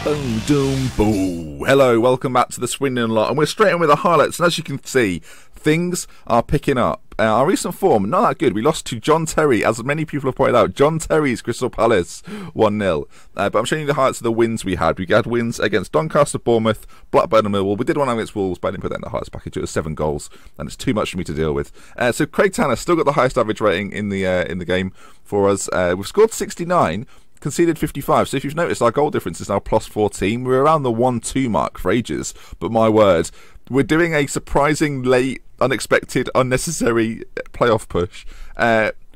Boom, doom, boo. Hello, welcome back to the Swindon lot, and we're straight in with the highlights. And as you can see, things are picking up. Our recent form, not that good. We lost to John Terry, as many people have pointed out. John Terry's Crystal Palace 1-0. But I'm showing you the highlights of the wins we had. We had wins against Doncaster, Bournemouth, Blackburn and Millwall. We did one against Wolves, but I didn't put that in the highlights package. It was 7 goals, and it's too much for me to deal with. So Craig Tanner still got the highest average rating in the game for us. We've scored 69. Conceded 55, so if you've noticed, our goal difference is now plus 14. We're around the 1-2 mark for ages, but my word, we're doing a surprising, late, unexpected, unnecessary playoff push.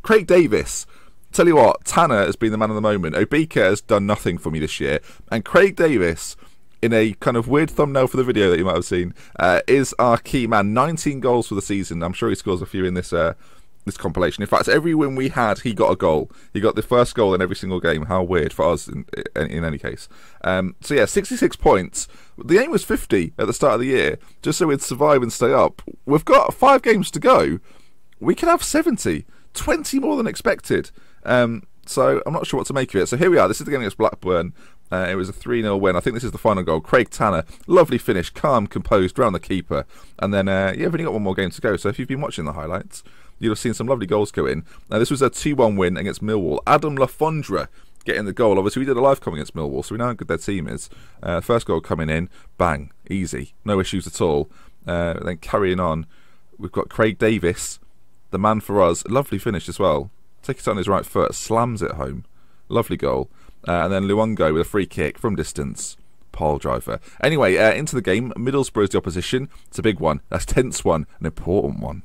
Craig Davis, tell you what, Tanner has been the man of the moment. Obika has done nothing for me this year, and Craig Davis, in a kind of weird thumbnail for the video that you might have seen, is our key man. 19 goals for the season. I'm sure he scores a few in this compilation. In fact, every win we had, he got a goal. He got the first goal in every single game. How weird for us in any case. So yeah, 66 points. The aim was 50 at the start of the year, just so we'd survive and stay up. We've got 5 games to go. We can have 70. 20 more than expected. So I'm not sure what to make of it. So here we are. This is the game against Blackburn. It was a 3-0 win. I think this is the final goal. Craig Tanner, lovely finish, calm, composed, round the keeper. And then, yeah, we've only got one more game to go. So if you've been watching the highlights, you'll have seen some lovely goals go in. Now, this was a 2-1 win against Millwall. Adam Lafondra getting the goal. Obviously, we did a live com against Millwall, so we know how good their team is. First goal coming in, bang, easy, no issues at all. Then carrying on, we've got Craig Davis, the man for us. Lovely finish as well. Takes it on his right foot, slams it home. Lovely goal. And then Luongo with a free kick from distance. Pole driver. Anyway, into the game. Middlesbrough is the opposition. It's a big one. That's a tense one. An important one.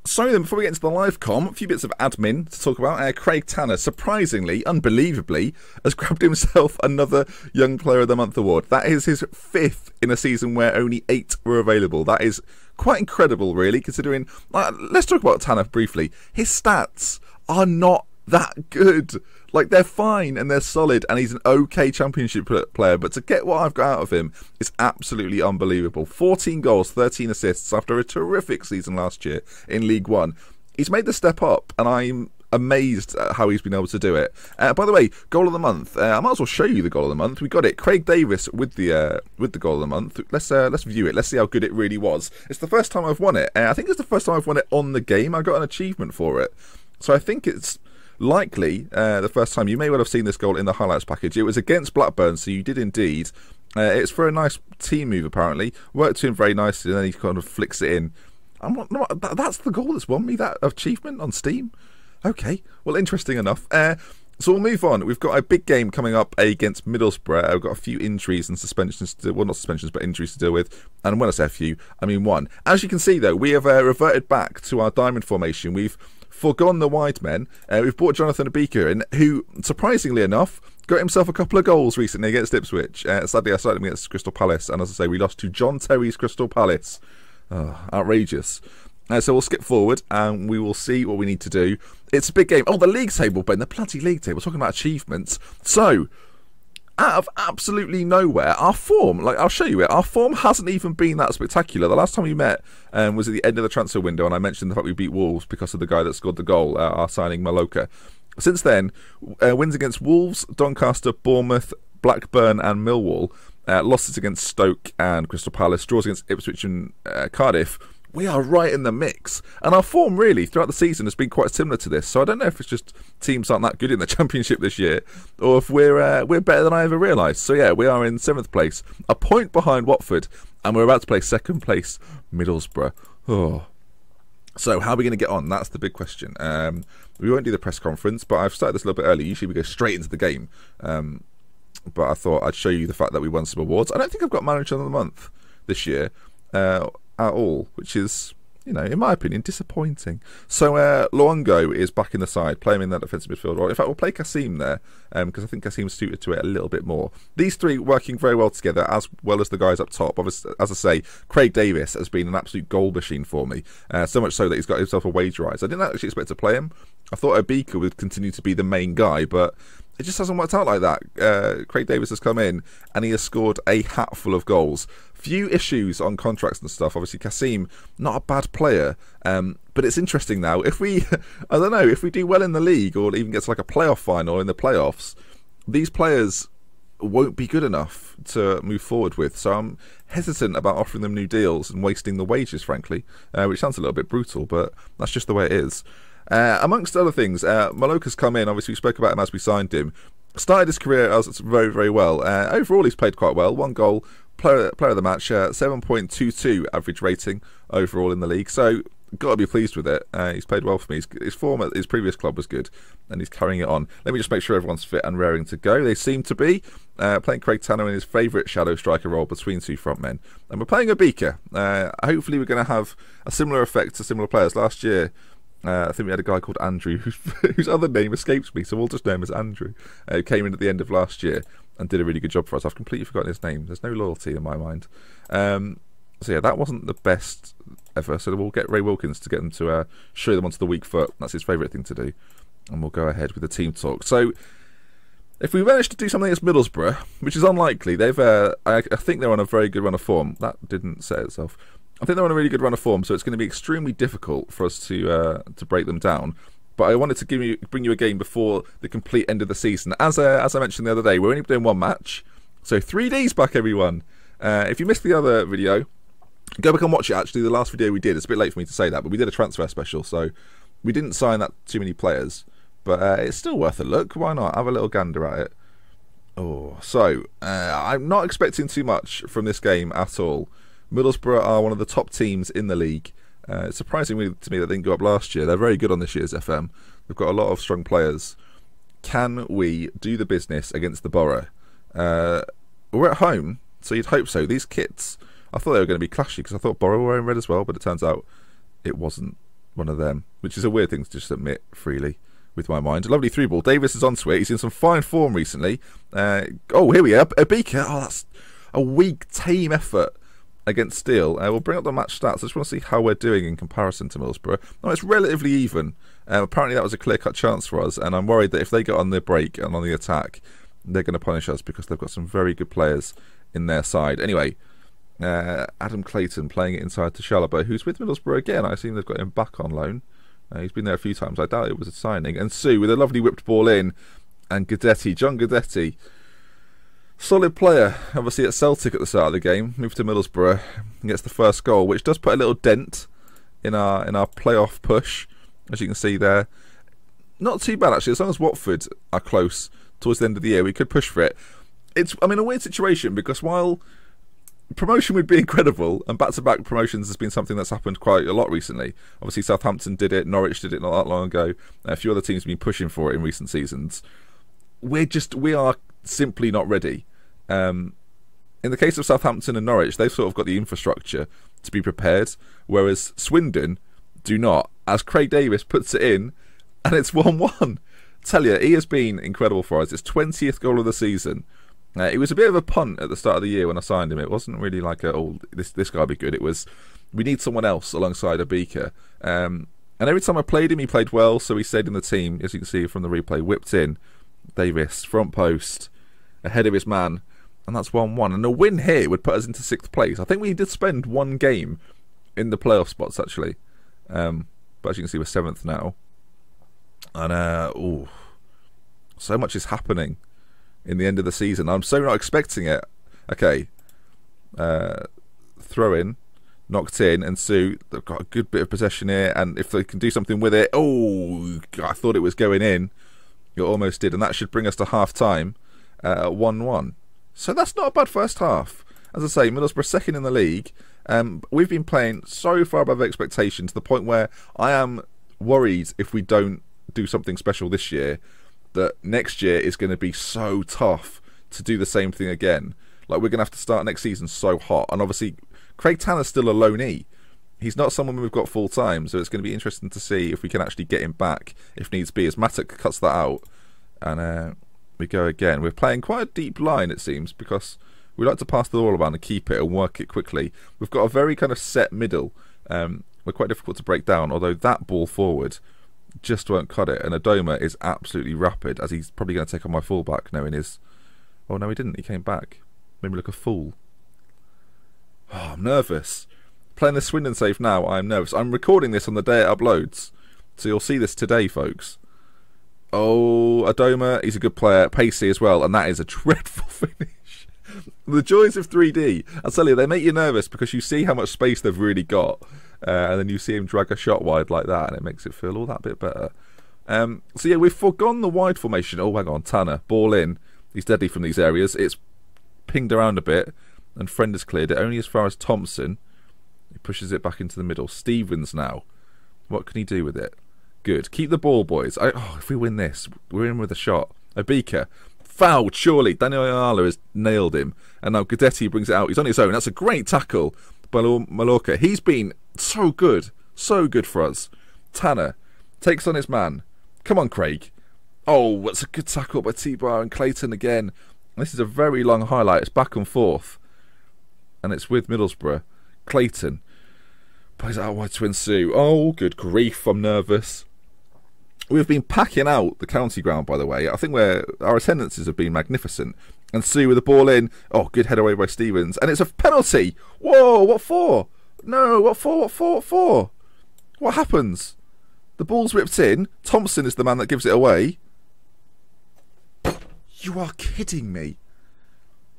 So then, before we get into the live com, a few bits of admin to talk about. Craig Tanner, surprisingly, unbelievably, has grabbed himself another Young Player of the Month award. That is his 5th in a season where only 8 were available. That is quite incredible, really, considering... let's talk about Tanner briefly. His stats are not that good. Like, they're fine and they're solid, and he's an okay championship player, but to get what I've got out of him is absolutely unbelievable. 14 goals, 13 assists after a terrific season last year in League One. He's made the step up, and I'm amazed at how he's been able to do it. By the way, goal of the month. I might as well show you the goal of the month. We got it. Craig Davis with the goal of the month. Let's view it. Let's see how good it really was. It's the first time I've won it. I think it's the first time I've won it on the game. I got an achievement for it, so I think it's likely the first time. You may well have seen this goal in the highlights package. It was against Blackburn, so you did indeed. It's for a nice team move, apparently. Worked to him very nicely, and then he kind of flicks it in. That's the goal that's won me that achievement on Steam. Okay, well, interesting enough. So we'll move on. We've got a big game coming up against Middlesbrough. We've got a few injuries and suspensions to deal, well, not suspensions, but injuries to deal with. And when I say a few, I mean one. As you can see, though, we have reverted back to our diamond formation. We've forgone the wide men. We've brought Jonathan Obika in, who, surprisingly enough, got himself a couple of goals recently against Ipswich. Sadly, I started him against Crystal Palace, and as I say, we lost to John Terry's Crystal Palace. Outrageous. So we'll skip forward, and we will see what we need to do. It's a big game. Oh, the league table, Ben, the bloody league table. Talking about achievements. So, out of absolutely nowhere, our form, like, I'll show you it, our form hasn't even been that spectacular. The last time we met was at the end of the transfer window, and I mentioned the fact we beat Wolves because of the guy that scored the goal, our signing Maloka. Since then, wins against Wolves, Doncaster, Bournemouth, Blackburn and Millwall, losses against Stoke and Crystal Palace, draws against Ipswich and Cardiff. We are right in the mix. And our form, really, throughout the season has been quite similar to this. So I don't know if it's just teams aren't that good in the Championship this year, or if we're better than I ever realised. So yeah, we are in 7th place, a point behind Watford, and we're about to play 2nd place Middlesbrough. Oh. So how are we going to get on? That's the big question. We won't do the press conference, but I've started this a little bit early. Usually we go straight into the game. But I thought I'd show you the fact that we won some awards. I don't think I've got Manager of the Month this year. At all, which is, you know, in my opinion, disappointing. So Luongo is back in the side, playing in that defensive midfield role. In fact, we'll play Kasim there, because I think Kasim's suited to it a little bit more. These three working very well together, as well as the guys up top. Obviously, as I say, Craig Davis has been an absolute goal machine for me, so much so that he's got himself a wage rise. I didn't actually expect to play him. I thought Obika would continue to be the main guy, but it just hasn't worked out like that. Craig Davis has come in, and he has scored a hatful of goals. Few issues on contracts and stuff. Obviously, Kasim, not a bad player, but it's interesting now. If we, I don't know, if we do well in the league or even get to like a playoff final in the playoffs, these players won't be good enough to move forward with. So I'm hesitant about offering them new deals and wasting the wages, frankly, which sounds a little bit brutal, but that's just the way it is. Amongst other things, Maloka's come in. Obviously, we spoke about him as we signed him. Started his career as very, very well. Overall, he's played quite well. 1 goal, player of the match, 7.22 average rating overall in the league. So, got to be pleased with it. He's played well for me. His form at his previous club was good, and he's carrying it on. Let me just make sure everyone's fit and raring to go. They seem to be. Playing Craig Tanner in his favourite shadow striker role between 2 front men. And we're playing Obika. Hopefully, we're going to have a similar effect to similar players. Last year, I think we had a guy called Andrew, whose other name escapes me, so we'll just know him as Andrew. Came in at the end of last year and did a really good job for us. I've completely forgotten his name. There's no loyalty in my mind. So yeah, that wasn't the best ever. So we'll get Ray Wilkins to get them to show them onto the weak foot. That's his favourite thing to do. And we'll go ahead with the team talk. So if we manage to do something against Middlesbrough, which is unlikely, I think they're on a very good run of form. That didn't say itself. I think they're on a really good run of form, so it's going to be extremely difficult for us to break them down. But I wanted to bring you a game before the complete end of the season. As I mentioned the other day, we're only doing 1 match, so 3 days back, everyone. If you missed the other video, go back and watch it. Actually, the last video we did, it's a bit late for me to say that, but we did a transfer special, so we didn't sign that too many players. But it's still worth a look. Why not? Have a little gander at it. So I'm not expecting too much from this game at all. Middlesbrough are one of the top teams in the league. It's surprising to me that they didn't go up last year. They're very good on this year's FM. They've got a lot of strong players. Can we do the business against the Borough? We're at home, so you'd hope so. These kits, I thought they were going to be clashy because I thought Borough were wearing red as well, but it turns out it wasn't one of them, which is a weird thing to just admit freely with my mind. A lovely 3-ball. Davis is on to it. He's in some fine form recently. Here we are. Obika. That's a weak, tame effort against Steele. We'll bring up the match stats. I just want to see how we're doing in comparison to Middlesbrough. No, it's relatively even. Apparently that was a clear-cut chance for us, and I'm worried that if they get on the break and on the attack, they're going to punish us because they've got some very good players in their side. Anyway, Adam Clayton playing it inside to Chalobah, who's with Middlesbrough again. I assume they've got him back on loan. He's been there a few times. I doubt it was a signing. And Sue with a lovely whipped ball in, and Guidetti, John Guidetti, solid player, obviously at Celtic at the start of the game, moved to Middlesbrough and gets the first goal, which does put a little dent in our playoff push, as you can see there. Not too bad actually, as long as Watford are close towards the end of the year, we could push for it. It's, a weird situation because while promotion would be incredible, and back-to-back promotions has been something that's happened quite a lot recently. Obviously Southampton did it, Norwich did it not that long ago, a few other teams have been pushing for it in recent seasons. We are simply not ready. In the case of Southampton and Norwich, they've sort of got the infrastructure to be prepared, whereas Swindon do not. As Craig Davis puts it in, and it's 1-1. Tell you, he has been incredible for us. It's 20th goal of the season. It was a bit of a punt at the start of the year when I signed him. It wasn't really like this guy will be good. It was, we need someone else alongside Obika. And every time I played him, he played well, so he stayed in the team, as you can see from the replay. Whipped in, Davis, front post, ahead of his man, and that's 1-1. And a win here would put us into 6th place. I think we did spend 1 game in the playoff spots, actually. But as you can see, we're 7th now. And, so much is happening in the end of the season. I'm so not expecting it. Okay. Throw in. Knocked in. And Sue, they've got a good bit of possession here. And if they can do something with it... I thought it was going in. It almost did. And that should bring us to half-time at 1-1. So that's not a bad first half. As I say, Middlesbrough 2nd in the league. We've been playing so far above expectation to the point where I am worried if we don't do something special this year, that next year is going to be so tough to do the same thing again. Like, we're going to have to start next season so hot. And obviously, Craig Tanner's still a loanee. He's not someone we've got full time, so it's going to be interesting to see if we can actually get him back if needs be, as Matic cuts that out. And we go again. We're playing quite a deep line, it seems, because we like to pass the ball around and keep it and work it quickly. We've got a very kind of set middle. We're quite difficult to break down, although that ball forward just won't cut it. And Adoma is absolutely rapid, as he's probably going to take on my fullback, knowing his... Oh, no, he didn't. He came back. Made me look a fool. Oh, I'm nervous. Playing the Swindon save now, I'm nervous. I'm recording this on the day it uploads, so you'll see this today, folks. Oh, Adoma, he's a good player. Pacey as well, and that is a dreadful finish. The joys of 3D. I'll tell you, they make you nervous because you see how much space they've really got. And then you see him drag a shot wide like that, and it makes it feel all that bit better. So yeah, we've forgone the wide formation. Oh, hang on, Tanner, ball in. He's deadly from these areas. It's pinged around a bit, and Friend has cleared it only as far as Thompson. He pushes it back into the middle. Stevens now. What can he do with it? Good. Keep the ball, boys. If we win this, we're in with a shot. Obika. Fouled, surely. Daniel Ayala has nailed him. And now Guidetti brings it out. He's on his own. That's a great tackle by Mallorca. He's been so good. So good for us. Tanner takes on his man. Come on, Craig. Oh, that's a good tackle by T-Bar and Clayton again. This is a very long highlight. It's back and forth. And it's with Middlesbrough. Clayton plays it out wide to Ensue. Oh, good grief. I'm nervous. We've been packing out the county ground, by the way. I think our attendances have been magnificent. And Sue with the ball in. Oh, good head away by Stevens. And it's a penalty. Whoa, what for? No, what for? What for? What for? What happens? The ball's whipped in. Thompson is the man that gives it away. You are kidding me.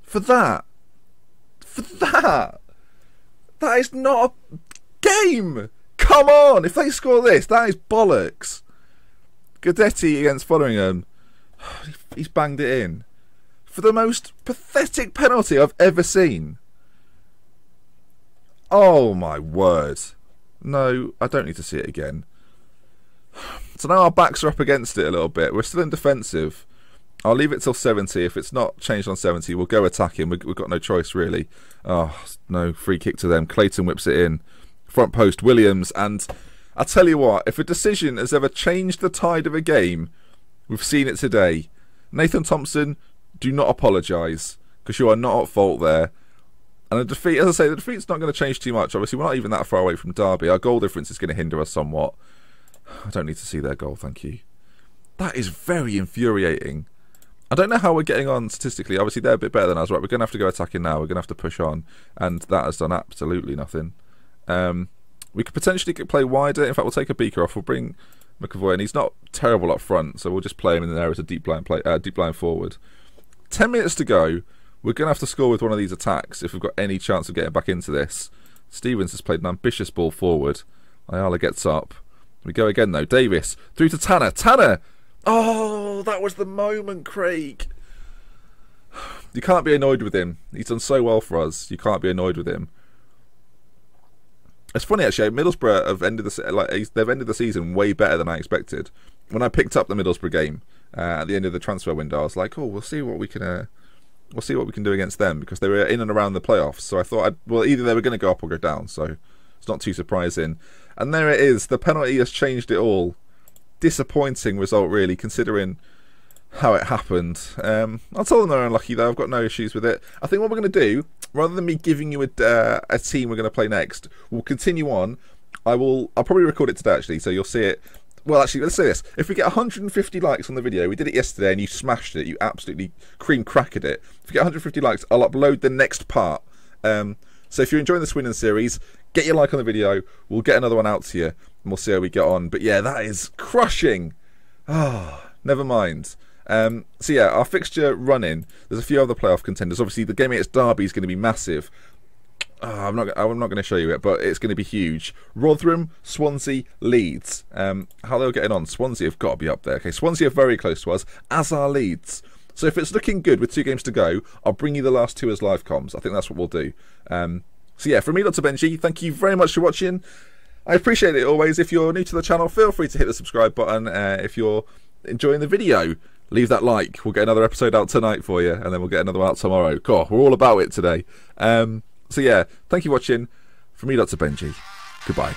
For that. For that. That is not a game. Come on. If they score this, that is bollocks. Guidetti against Fotheringham. He's banged it in. For the most pathetic penalty I've ever seen. Oh my word. No, I don't need to see it again. So now our backs are up against it a little bit. We're still in defensive. I'll leave it till 70. If it's not changed on 70, we'll go attacking. We've got no choice, really. Oh, no, free kick to them. Clayton whips it in. Front post, Williams. And I'll tell you what, if a decision has ever changed the tide of a game, we've seen it today. Nathan Thompson, do not apologise, because you are not at fault there. And a defeat, as I say, the defeat's not going to change too much. Obviously, we're not even that far away from Derby. Our goal difference is going to hinder us somewhat. I don't need to see their goal, thank you. That is very infuriating. I don't know how we're getting on statistically. Obviously, they're a bit better than us. Right, we're going to have to go attacking now. We're going to have to push on. And that has done absolutely nothing. We could potentially play wider. In fact, we'll take a beaker off. We'll bring McAvoy, and he's not terrible up front, so we'll just play him in there as a deep line forward. 10 minutes to go. We're going to have to score with one of these attacks if we've got any chance of getting back into this. Stevens has played an ambitious ball forward. Ayala gets up. We go again, though. Davis through to Tanner. Tanner! Oh, that was the moment, Craig. You can't be annoyed with him. He's done so well for us. You can't be annoyed with him. It's funny, actually. Middlesbrough have ended they've ended the season way better than I expected. When I picked up the Middlesbrough game at the end of the transfer window, I was like, "Oh, we'll see what we can do against them," because they were in and around the playoffs. So I thought, either they were going to go up or go down. So it's not too surprising. And there it is. The penalty has changed it all. Disappointing result, really, considering how it happened. I'll tell them they're unlucky, though. I've got no issues with it. I think what we're going to do, rather than me giving you a team we're going to play next, we'll continue on. I'll probably record it today, actually, so you'll see it. Well, actually, let's say this. If we get 150 likes on the video, we did it yesterday and you smashed it, you absolutely cream-crackered it. If we get 150 likes, I'll upload the next part. So if you're enjoying the Swindon series, get your like on the video. We'll get another one out to you, and we'll see how we get on. But yeah, that is crushing. Never mind. So yeah, our fixture running. There's a few other playoff contenders. Obviously, the game against Derby is going to be massive. I'm not going to show you it, but it's going to be huge. Rotherham, Swansea, Leeds. How they're getting on? Swansea have got to be up there. Okay, Swansea are very close to us, as are Leeds. So if it's looking good with 2 games to go, I'll bring you the last 2 as live comms. I think that's what we'll do. So yeah, from me, Dr. Benji, thank you very much for watching. I appreciate it always. If you're new to the channel, feel free to hit the subscribe button. If you're enjoying the video, leave that like. We'll get another episode out tonight for you, and then we'll get another one out tomorrow. Cool, we're all about it today. So yeah, thank you for watching. From me, Dr. Benji. Goodbye.